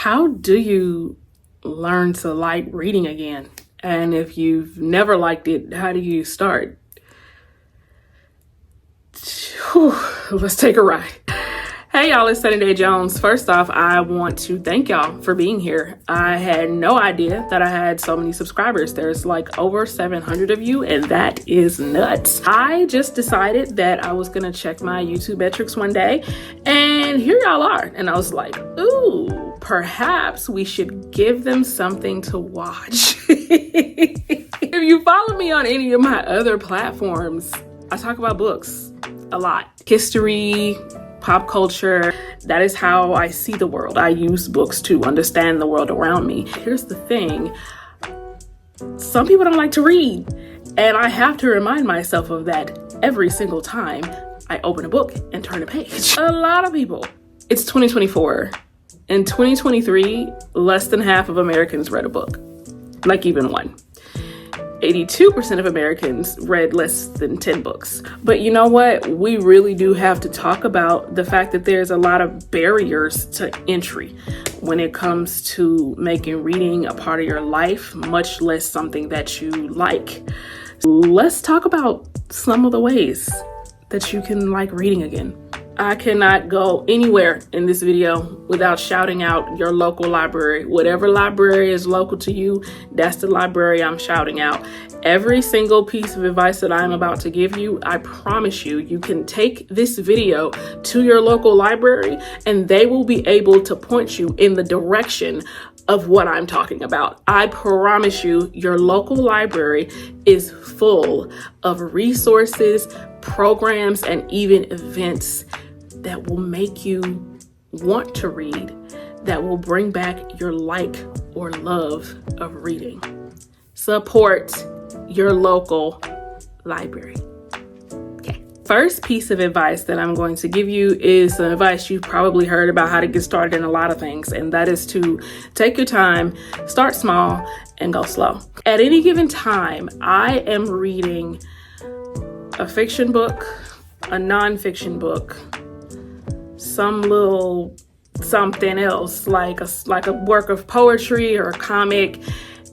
How do you learn to like reading again? And if you've never liked it, how do you start? Whew, let's take a ride. Hey y'all, it's Sunny Day Jones. First off, I want to thank y'all for being here. I had no idea that I had so many subscribers. There's like over 700 of you, and that is nuts. I just decided that I was gonna check my YouTube metrics one day, and here y'all are. And I was like, ooh, perhaps we should give them something to watch. If you follow me on any of my other platforms, I talk about books a lot. History, pop culture. That is how I see the world. I use books to understand the world around me. Here's the thing. Some people don't like to read, and I have to remind myself of that every single time I open a book and turn a page. A lot of people. It's 2024. In 2023, less than half of Americans read a book. Like even one. 82% of Americans read less than 10 books. But you know what? We really do have to talk about the fact that there's a lot of barriers to entry when it comes to making reading a part of your life, much less something that you like. Let's talk about some of the ways that you can like reading again. I cannot go anywhere in this video without shouting out your local library. Whatever library is local to you, that's the library I'm shouting out. Every single piece of advice that I'm about to give you, I promise you, you can take this video to your local library and they will be able to point you in the direction of what I'm talking about. I promise you, your local library is full of resources, programs, and even events that will make you want to read, that will bring back your like or love of reading. Support your local library. Okay. First piece of advice that I'm going to give you is some advice you've probably heard about how to get started in a lot of things, and that is to take your time, start small, and go slow. At any given time, I am reading a fiction book, a nonfiction book, some little something else like a work of poetry or a comic,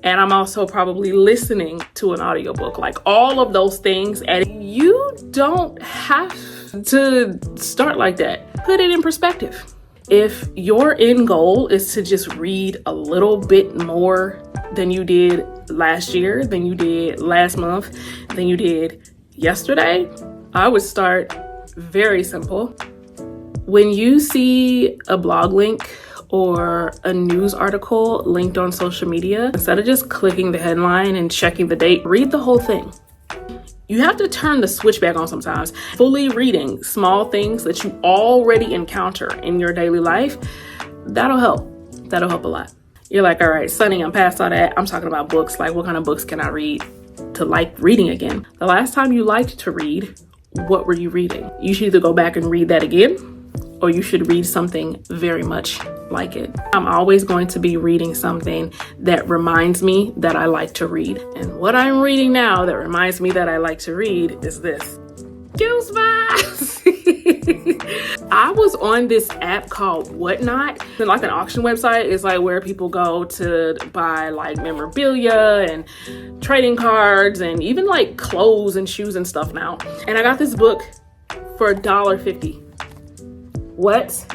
and I'm also probably listening to an audiobook, like all of those things. And you don't have to start like that. Put it in perspective. If your end goal is to just read a little bit more than you did last year, than you did last month, than you did yesterday, I would start very simple. When you see a blog link or a news article linked on social media, instead of just clicking the headline and checking the date, read the whole thing. You have to turn the switch back on sometimes. Fully reading small things that you already encounter in your daily life, that'll help. That'll help a lot. You're like, all right, Sunny, I'm past all that. I'm talking about books. Like, what kind of books can I read to like reading again? The last time you liked to read, what were you reading? You should either go back and read that again, or you should read something very much like it. I'm always going to be reading something that reminds me that I like to read. And what I'm reading now that reminds me that I like to read is this. Goosebumps! I was on this app called Whatnot. It's like an auction website. It's like where people go to buy like memorabilia and trading cards and even like clothes and shoes and stuff now. And I got this book for $1.50. What?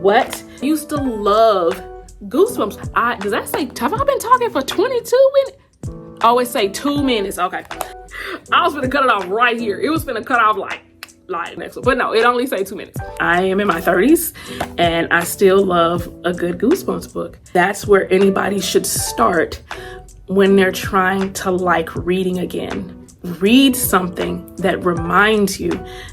I used to love Goosebumps. Does that say, have I been talking for 22 minutes? I always say 2 minutes. Okay. I was gonna cut it off right here. It was gonna cut off like next one. But no, it only say 2 minutes. I am in my 30s and I still love a good Goosebumps book. That's where anybody should start when they're trying to like reading again. Read something that reminds you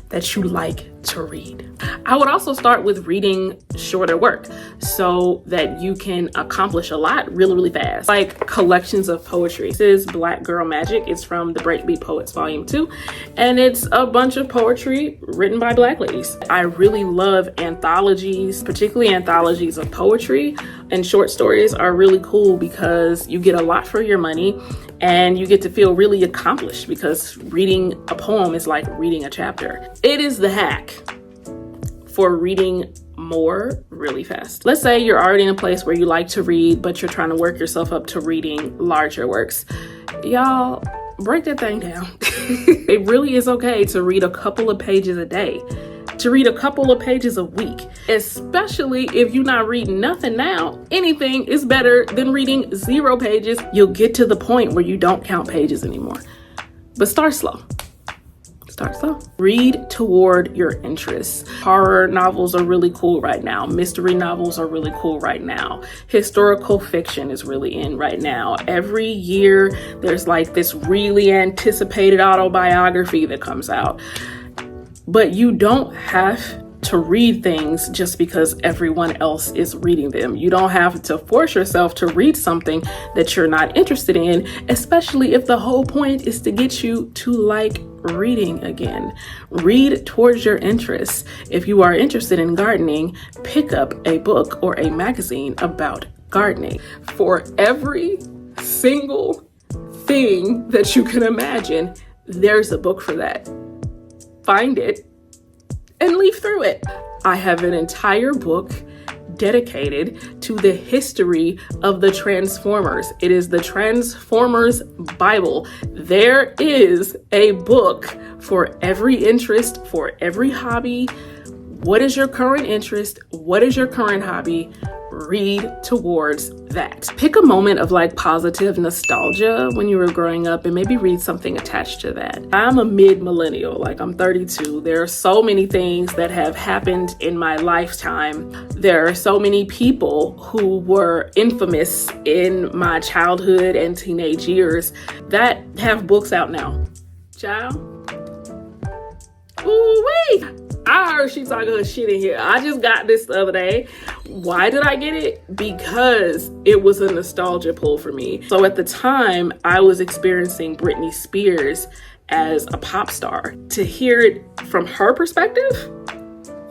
that you like to read. I would also start with reading shorter work so that you can accomplish a lot really, really fast. Like collections of poetry. This is Black Girl Magic. It's from the Breakbeat Poets Volume 2. And it's a bunch of poetry written by Black ladies. I really love anthologies, particularly anthologies of poetry, and short stories are really cool because you get a lot for your money and you get to feel really accomplished because reading a poem is like reading a chapter. It is the hack for reading more really fast. Let's say you're already in a place where you like to read, but you're trying to work yourself up to reading larger works. Y'all, break that thing down. It really is okay to read a couple of pages a day, to read a couple of pages a week, especially if you're not reading nothing now. Anything is better than reading 0 pages. You'll get to the point where you don't count pages anymore. But start slow. Start slow. Read toward your interests. Horror novels are really cool right now. Mystery novels are really cool right now. Historical fiction is really in right now. Every year there's like this really anticipated autobiography that comes out. But you don't have to read things just because everyone else is reading them. You don't have to force yourself to read something that you're not interested in, especially if the whole point is to get you to like reading again. Read towards your interests. If you are interested in gardening, pick up a book or a magazine about gardening. For every single thing that you can imagine, there's a book for that. Find it and leaf through it. I have an entire book dedicated to the history of the Transformers. It is the Transformers Bible. There is a book for every interest, for every hobby. What is your current interest? What is your current hobby? Read towards that. Pick a moment of like positive nostalgia when you were growing up and maybe read something attached to that. I'm a mid-millennial, like I'm 32. There are so many things that have happened in my lifetime. There are so many people who were infamous in my childhood and teenage years that have books out now. Child. Ooh-wee! I heard she talking her shit in here. I just got this the other day. Why did I get it? Because it was a nostalgia pull for me. So at the time, I was experiencing Britney Spears as a pop star. To hear it from her perspective,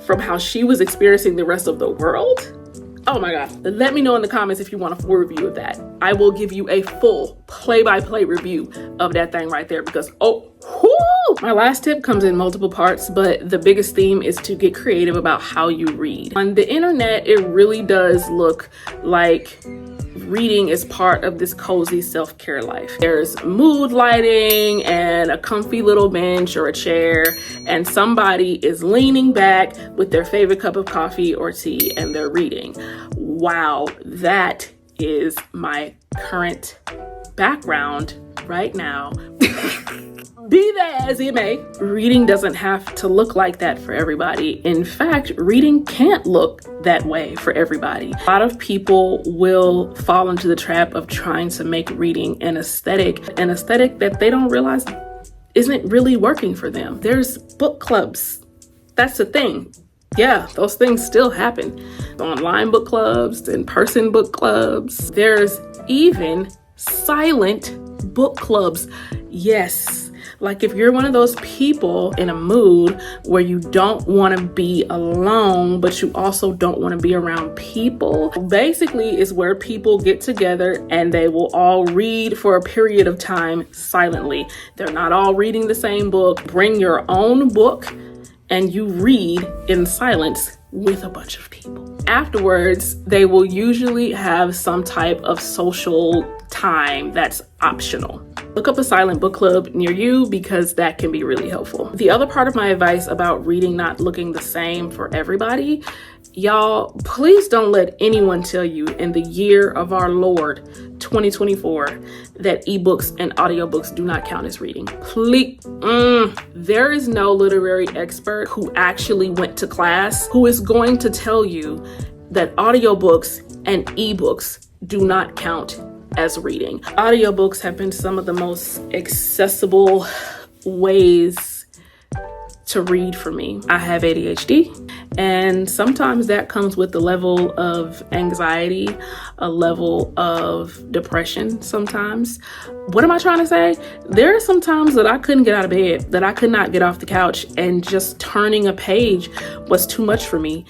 from how she was experiencing the rest of the world, oh my God. Let me know in the comments if you want a full review of that. I will give you a full play-by-play review of that thing right there because, my last tip comes in multiple parts, but the biggest theme is to get creative about how you read. On the internet, it really does look like reading is part of this cozy self-care life. There's mood lighting and a comfy little bench or a chair, and somebody is leaning back with their favorite cup of coffee or tea and they're reading. Wow, that is my current background right now. Be that as it may, reading doesn't have to look like that for everybody. In fact, reading can't look that way for everybody. A lot of people will fall into the trap of trying to make reading an aesthetic that they don't realize isn't really working for them. There's book clubs. That's the thing. Yeah, those things still happen. Online book clubs, in-person book clubs. There's even silent book clubs. Yes. Like if you're one of those people in a mood where you don't want to be alone, but you also don't want to be around people, basically is where people get together and they will all read for a period of time silently. They're not all reading the same book. Bring your own book and you read in silence with a bunch of people. Afterwards, they will usually have some type of social time that's optional. Look up a silent book club near you because that can be really helpful. The other part of my advice about reading not looking the same for everybody, y'all, please don't let anyone tell you in the year of our Lord 2024 that ebooks and audiobooks do not count as reading. Please, there is no literary expert who actually went to class who is going to tell you that audiobooks and ebooks do not count as reading. Audiobooks have been some of the most accessible ways to read for me. I have ADHD, and sometimes that comes with the level of anxiety, a level of depression sometimes. What am I trying to say? There are some times that I couldn't get out of bed, that I could not get off the couch, and just turning a page was too much for me.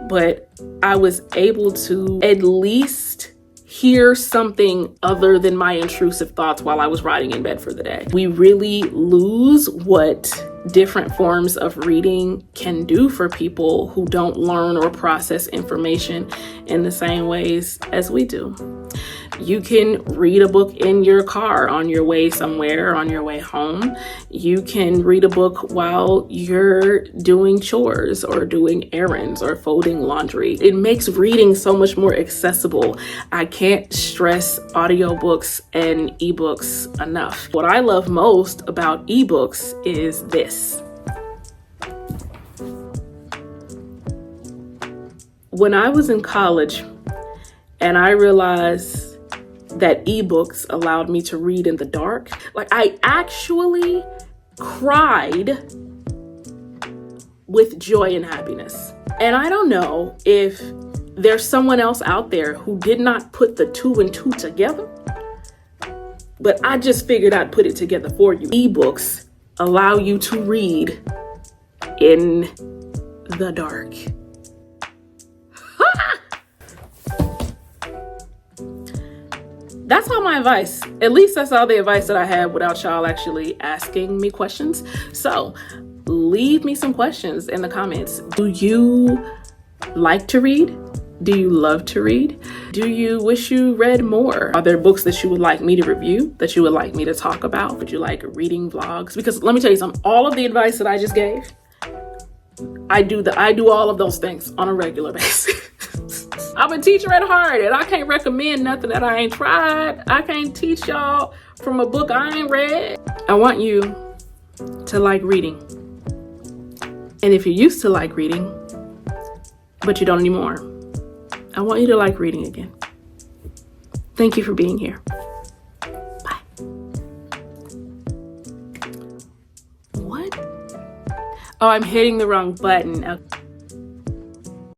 But I was able to at least hear something other than my intrusive thoughts while I was riding in bed for the day. We really lose what different forms of reading can do for people who don't learn or process information in the same ways as we do. You can read a book in your car on your way somewhere, on your way home. You can read a book while you're doing chores or doing errands or folding laundry. It makes reading so much more accessible. I can't stress audiobooks and ebooks enough. What I love most about ebooks is this. When I was in college and I realized that ebooks allowed me to read in the dark, like I actually cried with joy and happiness. And I don't know if there's someone else out there who did not put the 2 and 2 together, but I just figured I'd put it together for you. Ebooks allow you to read in the dark. That's all my advice. At least that's all the advice that I have without y'all actually asking me questions. So leave me some questions in the comments. Do you like to read? Do you love to read? Do you wish you read more? Are there books that you would like me to review, that you would like me to talk about? Would you like reading vlogs? Because let me tell you something, all of the advice that I just gave, I do all of those things on a regular basis. I'm a teacher at heart, and I can't recommend nothing that I ain't tried. I can't teach y'all from a book I ain't read. I want you to like reading. And if you used to like reading, but you don't anymore, I want you to like reading again. Thank you for being here. Bye. What? Oh, I'm hitting the wrong button. Okay.